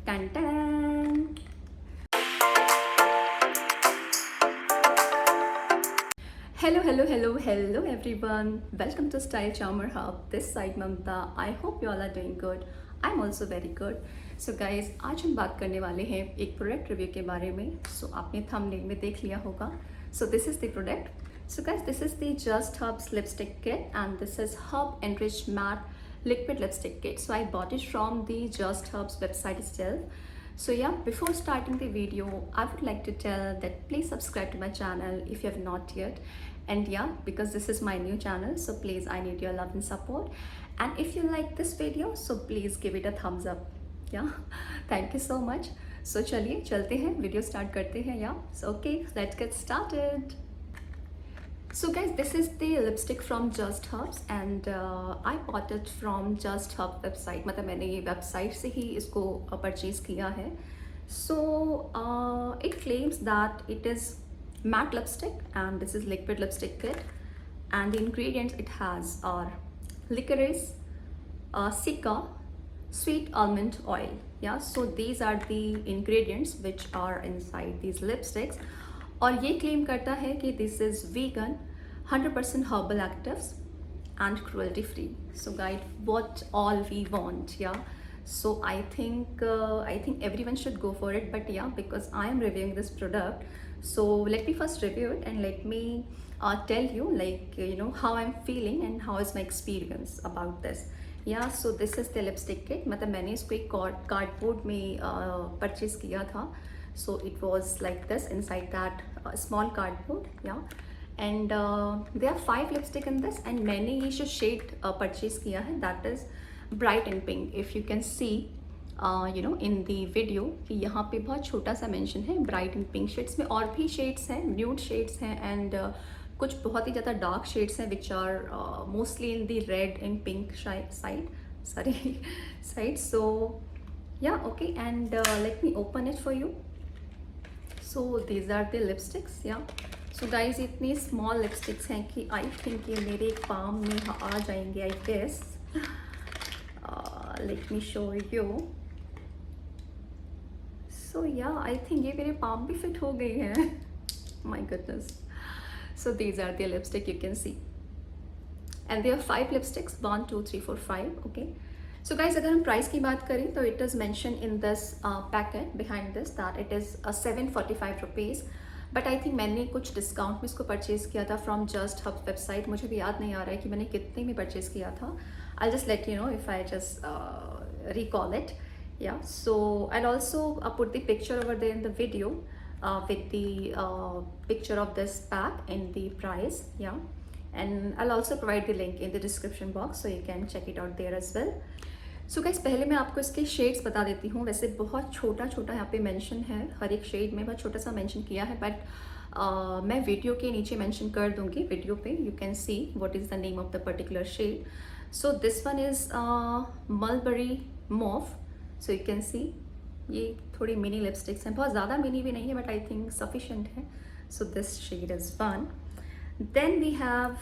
Tan tan. Hello everyone. Welcome to Style Charmer Hub. This side Mamta. I hope you all are doing good. I'm also very good. So guys, आज हम बात करने वाले हैं एक product review के बारे में. So आपने थंबनेल में देख लिया होगा. So this is the product. So guys, this is the Just Herbs lipstick kit and this is Herb Enriched Matte Liquid Lipstick Kit. So I bought it from the Just Herbs website itself. So yeah, before starting the video, I would like to tell that please subscribe to my channel if you have not yet. And yeah, because this is my new channel, so please I need your love and support. And if you like this video, so please give it a thumbs up. Yeah, thank you so much. So चलिए चलते हैं, video start करते हैं. Yeah, so okay, let's get started. So guys, this is the lipstick from Just Herbs and I bought it from Just Herb website. मतलब मैंने ये website से ही इसको परचेज किया है. So it claims that it is matte lipstick and this is liquid lipstick kit, and the ingredients it has are licorice, cica, sweet almond oil. Yeah, so these are the ingredients which are inside these lipsticks. और ये claim करता है कि this is vegan, 100% herbal actives and cruelty free. So guys, what all we want, yeah. So I think everyone should go for it, but yeah, because I am reviewing this product, so let me first review it and let me tell you, like, you know, how I'm feeling and how is my experience about this. Yeah, so this is the lipstick kit. मतलब मैंने इसको एक cardboard में purchase किया था. So it was like this inside that small cardboard, yeah. And there are 5 lipstick in this, and मैंने ये जो shade purchase किया है, that is bright and pink. If you can see, you know, in the video, कि यहाँ पे बहुत छोटा सा mention है bright and pink shades में. और भी shades हैं, nude shades हैं, and कुछ बहुत ही ज़्यादा dark shades हैं which are mostly in the red and pink side. Sorry, side. So yeah, okay, and let me open it for you. So these are the lipsticks, yeah. So guys, इतनी small lipsticks हैं कि I think ये मेरे palm में आ जाएंगे, I guess. Let me show you. So yeah, I think ये मेरे palm भी fit हो गई हैं. My goodness. So these are the lipstick you can see. And there are 5 lipsticks, 1, 2, 3, 4, 5, okay. So guys, अगर हम प्राइस की बात करें तो it is mentioned in this packet behind this that it is 745 rupees. But I think मैंने कुछ discount में इसको परचेज़ किया था from Just Hub website. मुझे भी याद नहीं आ रहा है कि मैंने कितने में परचेज़ किया था. I'll just let you know if I just recall it. Yeah, so I'll also put the picture over there in the video with the picture of this pack and the price. Yeah, and I'll also provide the link in the description box so you can check it out there as well. So guys, पहले मैं आपको इसके shades बता देती हूँ. वैसे बहुत छोटा छोटा यहाँ पे मेंशन है, हर एक शेड में बहुत छोटा सा मेंशन किया है, बट मैं वीडियो के नीचे मेंशन कर दूँगी. वीडियो पे you can see what is the name of the particular shade. So this one is mulberry mauve. So you can see ये थोड़ी मिनी लिपस्टिक्स हैं, बहुत ज़्यादा मिनी भी नहीं है, बट आई थिंक सफिशेंट है. So this shade is one. Then we have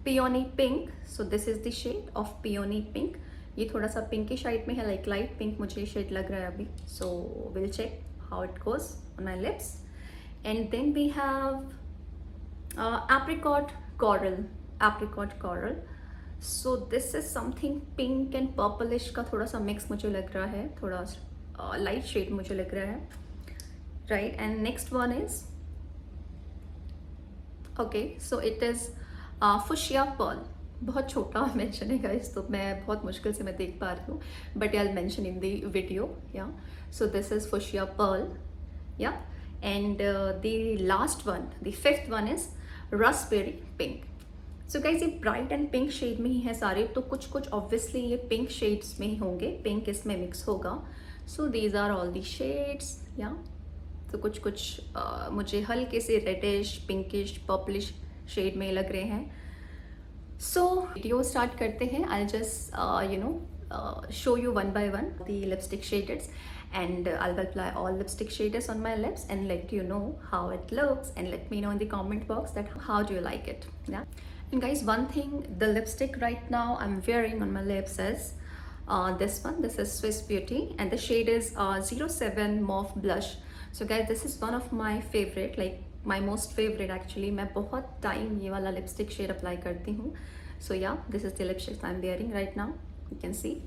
Peony Pink. So this is the shade of Peony Pink. ये थोड़ा सा पिंकी शाइड में है, like light pink मुझे शेड लग रहा है अभी. So we'll check how it goes on my lips. And then we have apricot coral. So this is something pink and purplish का थोड़ा सा mix मुझे लग रहा है, थोड़ा light shade मुझे लग रहा है, right? And next one is, okay, so it is fuchsia pearl. बहुत छोटा मेंशन है गाइस, तो मैं बहुत मुश्किल से मैं देख पा रही हूँ, but I mention in the video. Yeah, so this is fuchsia pearl. Yeah, and the last one, the 5th one is raspberry pink. So guys, ये ब्राइट एंड पिंक शेड में ही है सारे, तो कुछ कुछ ऑब्वियसली ये पिंक शेड्स में ही होंगे, पिंक इसमें मिक्स होगा. So these are all the shades. Yeah, तो कुछ कुछ मुझे हल्के से रेडिश, पिंकिश, पर्पलिश शेड में लग रहे हैं. सो वीडियो स्टार्ट करते हैं. I just you know show you one by one the lipstick shades, and I'll apply all lipstick shades on my lips and let you know how it looks, and let me know in the comment box that how do you like it. Yeah, and guys, one thing, the lipstick right now I'm wearing on my lips is This one, this is Swiss Beauty, and the shade is 07 Mauve Blush. So guys, this is one of my favorite, like my most favorite actually. मैं बहुत time ये वाला lipstick shade apply करती हूँ. So yeah, this is the lipstick I'm wearing right now. You can see.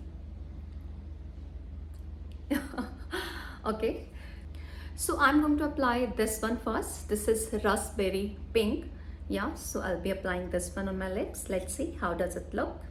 Okay. So I'm going to apply this one first. This is Raspberry Pink. Yeah, so I'll be applying this one on my lips. Let's see how does it look.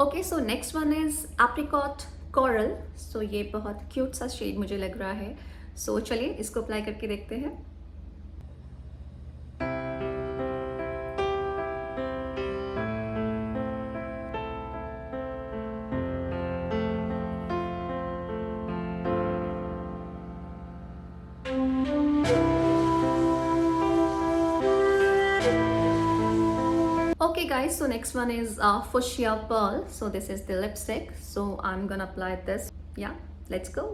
Okay so next one is apricot coral. So ये बहुत cute सा shade मुझे लग रहा है. सो चलिए इसको apply करके देखते हैं. Okay guys, so next one is Fuchsia Pearl. So this is the lipstick. So I'm gonna apply this. Yeah, let's go.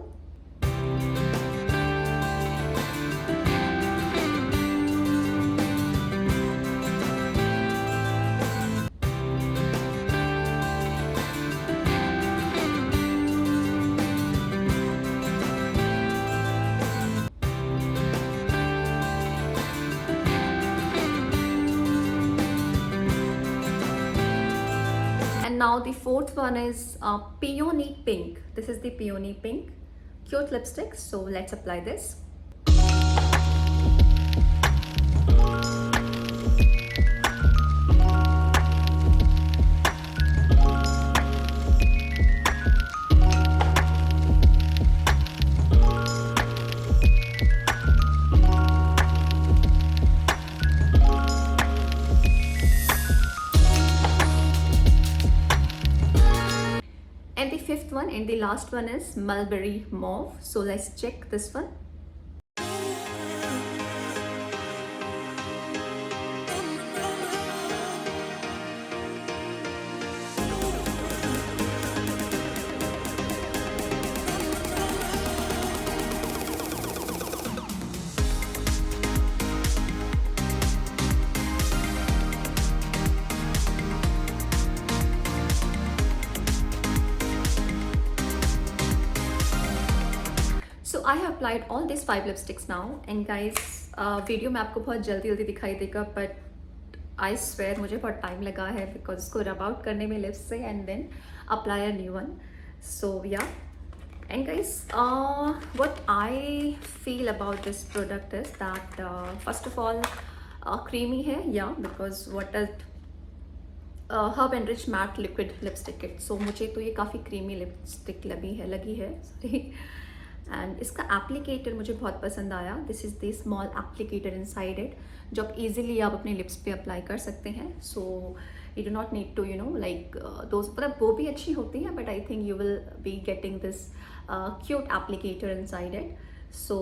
And now the fourth one is Peony Pink. This is the Peony Pink. Cute lipstick. So let's apply this. And the fifth one and the last one is Mulberry Mauve. So let's check this one. So I have applied all these 5 lipsticks now, and guys video में आपको बहुत जल्दी दिखाई देगा, but I swear मुझे बहुत time लगा है बिकॉज इसको रब आउट करने में लिप्स से and then apply a new one. So yeah and guys what I feel about this product is that first of all creamy है yeah because what is herb and rich matte liquid lipstick kit. So मुझे तो ये काफ़ी creamy lipstick लगी है sorry. And इसका applicator मुझे बहुत पसंद आया. This is the small applicator inside it जो आप इजीली आप अपने लिप्स पे अप्लाई कर सकते हैं. So you do not need to you know like those, मतलब वो भी अच्छी होती है but I think you will be getting this cute applicator inside it. So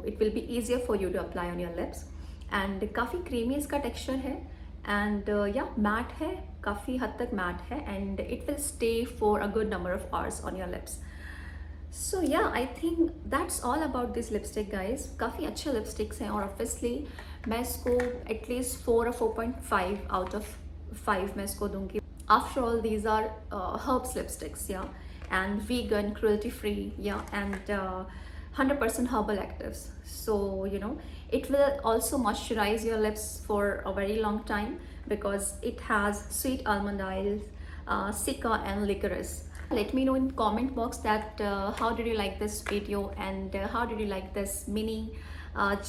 it will be easier for you to apply on your lips. And काफ़ी creamy इसका texture है and yeah matte है, काफ़ी हद तक मैट है and it will stay for a good number of hours on your lips. So yeah I think that's all about this lipstick guys. काफ़ी अच्छे लिपस्टिक्स हैं और ऑब्वियसली मैं इसको एटलीस्ट 4 और 4.5 आउट ऑफ 5 मैं इसको दूंगी. After all these are herbs lipsticks yeah and vegan, cruelty free yeah and 100% herbal actives. So you know it will also moisturize your lips for a very long time because it has sweet almond oils, cica and licorice. Let me know in comment box that how did you like this video and how did you like this mini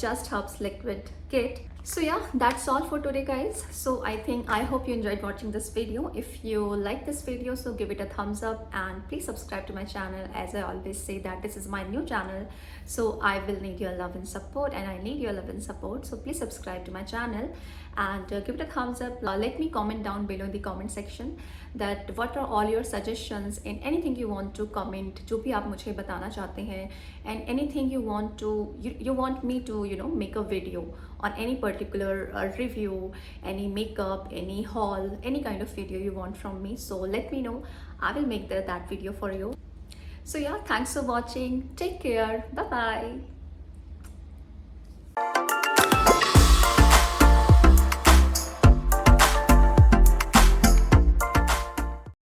Just Herbs liquid kit. So yeah, that's all for today guys. So I hope you enjoyed watching this video. If you like this video, so give it a thumbs up and please subscribe to my channel. As I always say that this is my new channel, so I will need your love and support and I need your love and support. So please subscribe to my channel and give it a thumbs up. Let me comment down below in the comment section that what are all your suggestions and anything you want to comment, जो भी आप मुझे बताना चाहते हैं, and anything you want to you want me to make a video on any particular review, any makeup, any haul, any kind of video you want from me. So let me know. I will make that video for you. So yeah, thanks for watching. Take care. Bye bye.